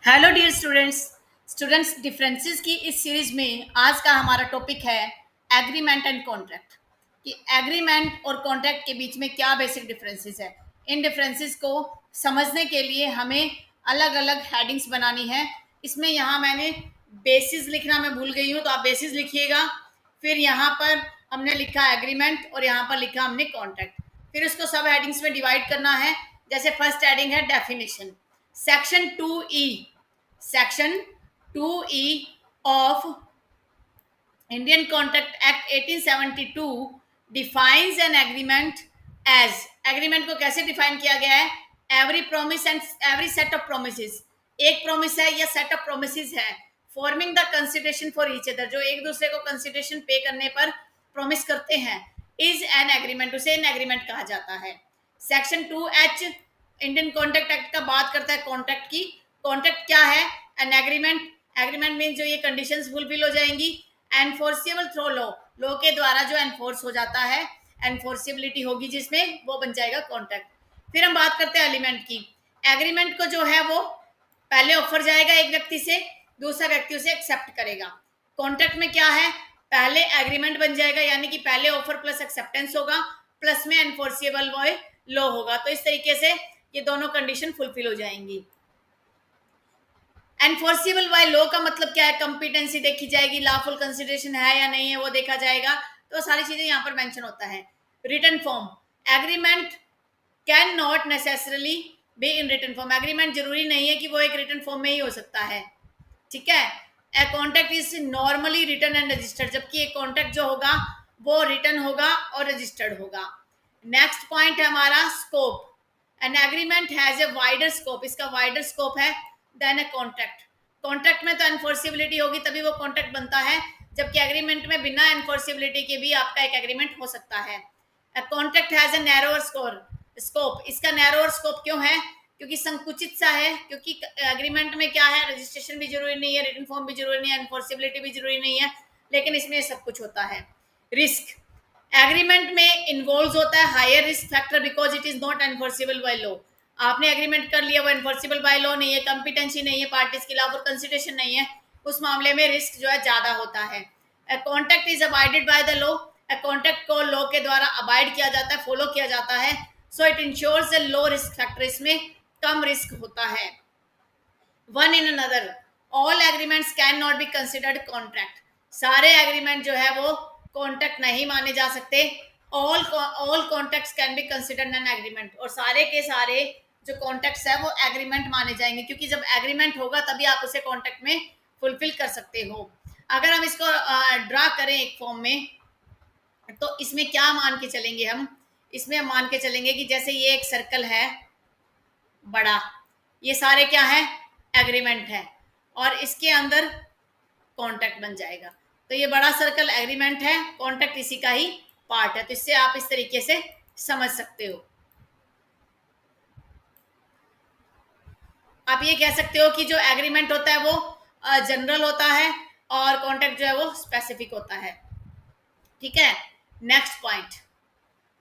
Hello dear students differences की इस series में आज का हमारा टॉपिक है एग्रीमेंट एंड कॉन्ट्रैक्ट कि एग्रीमेंट और कॉन्ट्रैक्ट के बीच में क्या बेसिक डिफरेंसेस है। इन डिफरेंसेस को समझने के लिए हमें अलग अलग हेडिंग्स बनानी है। इसमें यहाँ मैंने बेसिस लिखना मैं भूल गई हूँ, तो आप बेसिस लिखिएगा। फिर यहाँ पर हमने लिखा एग्रीमेंट और यहाँ पर लिखा हमने कॉन्ट्रैक्ट। फिर उसको सब हेडिंग्स में डिवाइड करना है। जैसे फर्स्ट हेडिंग है definition. Section 2E of Indian Contract Act 1872 defines an agreement as agreement को कैसे डिफाइन किया गया है? Every promise and every set of promises, एक प्रोमिस है या सेट ऑफ प्रोमिसेस है forming the consideration for each other, जो एक दूसरे को कंसिडरेशन पे करने पर प्रोमिस करते हैं, इज एन एग्रीमेंट, उसे एन एग्रीमेंट कहा जाता है। Section 2H Indian contract act का बात करता है कॉन्ट्रैक्ट की। कॉन्ट्रैक्ट क्या है? एन एग्रीमेंट मीन जो ये कंडीशंस फुलफिल हो जाएंगी, एनफोर्सिबल थ्रो लॉ के द्वारा जो एनफोर्स हो जाता है, एनफोर्सिबिलिटी होगी जिसमें, वो बन जाएगा कॉन्ट्रैक्ट। फिर हम बात करते हैं एलिमेंट की। एग्रीमेंट को जो है वो पहले ऑफर जाएगा एक व्यक्ति से, दूसरा व्यक्ति उसे एक्सेप्ट करेगा। कॉन्ट्रैक्ट में क्या है? पहले एग्रीमेंट बन जाएगा, यानी कि पहले ऑफर प्लस एक्सेप्टेंस होगा, प्लस में एनफोर्सिबल लॉ होगा। तो इस तरीके से ये दोनों कंडीशन फुलफिल हो जाएंगी। एनफोर्सिबल बाय लॉ का मतलब क्या है? कंपिटेंसी देखी जाएगी, लॉफुल कंसिडरेशन है या नहीं है वो देखा जाएगा। तो सारी चीजें यहाँ पर मेंशन होता है। Written form, agreement can not necessarily be in written form, agreement जरूरी नहीं है कि वो एक रिटन फॉर्म में ही हो सकता है, ठीक है। A contract is normally written and registered, जबकि एक कॉन्ट्रैक्ट जो होगा वो रिटन होगा और रजिस्टर्ड होगा। नेक्स्ट पॉइंट है हमारा scope. An agreement has a wider scope, इसका वाइडर स्कोप है देन ए कॉन्ट्रैक्ट। कॉन्ट्रैक्ट में तो एनफोर्सिबिलिटी होगी तभी वो कॉन्ट्रैक्ट बनता है, जबकि एग्रीमेंट में बिना एनफोर्सिबिलिटी के भी आपका एक एग्रीमेंट हो सकता है। A contract has a narrower scope, इसका नैरोअर स्कोप क्यों है? क्योंकि संकुचित सा है, क्योंकि एग्रीमेंट में क्या है, रजिस्ट्रेशन भी जरूरी नहीं है, रिटन फॉर्म भी जरूरी नहीं है, एनफोर्सिबिलिटी भी जरूरी नहीं है, लेकिन इसमें सब कुछ होता है। रिस्क, एग्रीमेंट में इन्वॉल्व होता है higher risk factor because it is not enforceable by law. आपने एग्रीमेंट कर लिया, वो एनफोर्सिबल बाय लॉ नहीं है, कॉम्पिटेंसी नहीं है पार्टीज के खिलाफ और कंसिडरेशन नहीं है, उस मामले में रिस्क जो है ज्यादा होता है। A contract is abided by the law, a contract को लॉ के द्वारा अबाइड किया जाता है, फॉलो किया जाता है। So it ensures a low risk factor, इसमें कम रिस्क होता है। One in another, all agreements can not be considered contract, सारे एग्रीमेंट जो है वो कॉन्ट्रैक्ट नहीं माने जा सकते। All contracts can be considered an agreement, और सारे के सारे जो कॉन्ट्रैक्ट्स है वो एग्रीमेंट माने जाएंगे, क्योंकि जब एग्रीमेंट होगा तभी आप उसे कॉन्ट्रैक्ट में फुलफिल कर सकते हो। अगर हम इसको ड्रा करें एक फॉर्म में, तो इसमें क्या मान के चलेंगे हम? इसमें हम मान के चलेंगे कि जैसे ये एक सर्कल है बड़ा, ये सारे क्या है? एग्रीमेंट है, और इसके अंदर कॉन्ट्रैक्ट बन जाएगा। तो ये बड़ा सर्कल एग्रीमेंट है, कॉन्ट्रैक्ट इसी का ही पार्ट है। तो इससे आप इस तरीके से समझ सकते हो। आप ये कह सकते हो कि जो एग्रीमेंट होता है वो जनरल होता है और कॉन्ट्रैक्ट जो है वो स्पेसिफिक होता है, ठीक है। नेक्स्ट पॉइंट,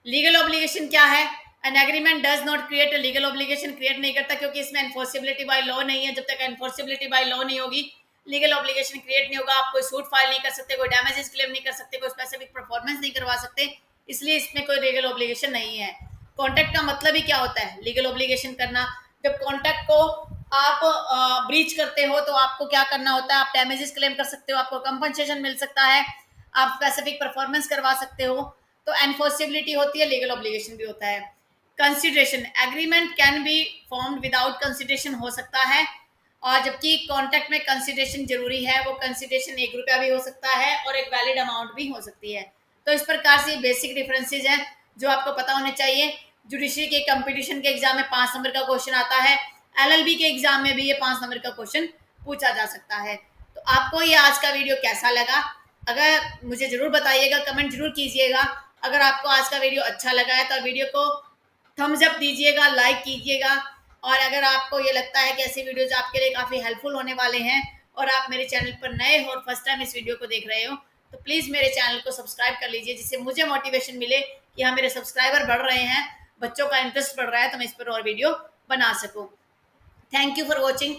लीगल ऑब्लिगेशन क्या है? An agreement does not create a legal obligation, create नहीं करता, क्योंकि इसमें एनफोर्सिबिलिटी बाय लॉ नहीं है। जब तक एनफोर्सिबिलिटी बाय लॉ नहीं होगी, लीगल ऑब्लिगेशन क्रिएट नहीं होगा। आप कोई सूट फाइल नहीं कर सकते, कोई डैमेजेस क्लेम नहीं कर सकते, कोई स्पेसिफिक परफॉर्मेंस नहीं करवा सकते, इसलिए इसमें कोई लीगल ऑब्लिगेशन नहीं है। कॉन्ट्रैक्ट का मतलब ही क्या होता है? लीगल ऑब्लिगेशन करना। जब कॉन्ट्रैक्ट को आप ब्रीच करते हो तो आपको क्या करना होता है? आप डैमेजेस क्लेम कर सकते हो, आपको कंपनसेशन मिल सकता है, आप स्पेसिफिक परफॉर्मेंस करवा सकते हो। तो एनफोर्सिबिलिटी होती है, लीगल ऑब्लिगेशन भी होता है। Consideration, agreement can be formed without consideration हो सकता है, और जबकि कॉन्ट्रैक्ट में कंसिडरेशन जरूरी है। वो कंसिडरेशन ₹1 भी हो सकता है और एक वैलिड अमाउंट भी हो सकती है। तो इस प्रकार से बेसिक डिफरेंसेस हैं जो आपको पता होने चाहिए। जुडिशरी के कंपटीशन के एग्जाम में 5 नंबर का क्वेश्चन आता है, LLB के एग्जाम में भी ये 5 नंबर का क्वेश्चन पूछा जा सकता है। तो आपको ये आज का वीडियो कैसा लगा? अगर मुझे जरूर बताइएगा, कमेंट जरूर कीजिएगा। अगर आपको आज का वीडियो अच्छा लगा है तो वीडियो को थम्स अप दीजिएगा, लाइक कीजिएगा। और अगर आपको ये लगता है कि ऐसी वीडियोज आपके लिए काफ़ी हेल्पफुल होने वाले हैं और आप मेरे चैनल पर नए हो और फर्स्ट टाइम इस वीडियो को देख रहे हो, तो प्लीज़ मेरे चैनल को सब्सक्राइब कर लीजिए, जिससे मुझे मोटिवेशन मिले कि हाँ, मेरे सब्सक्राइबर बढ़ रहे हैं, बच्चों का इंटरेस्ट बढ़ रहा है, तो मैं इस पर और वीडियो बना सकूँ। Thank you for watching.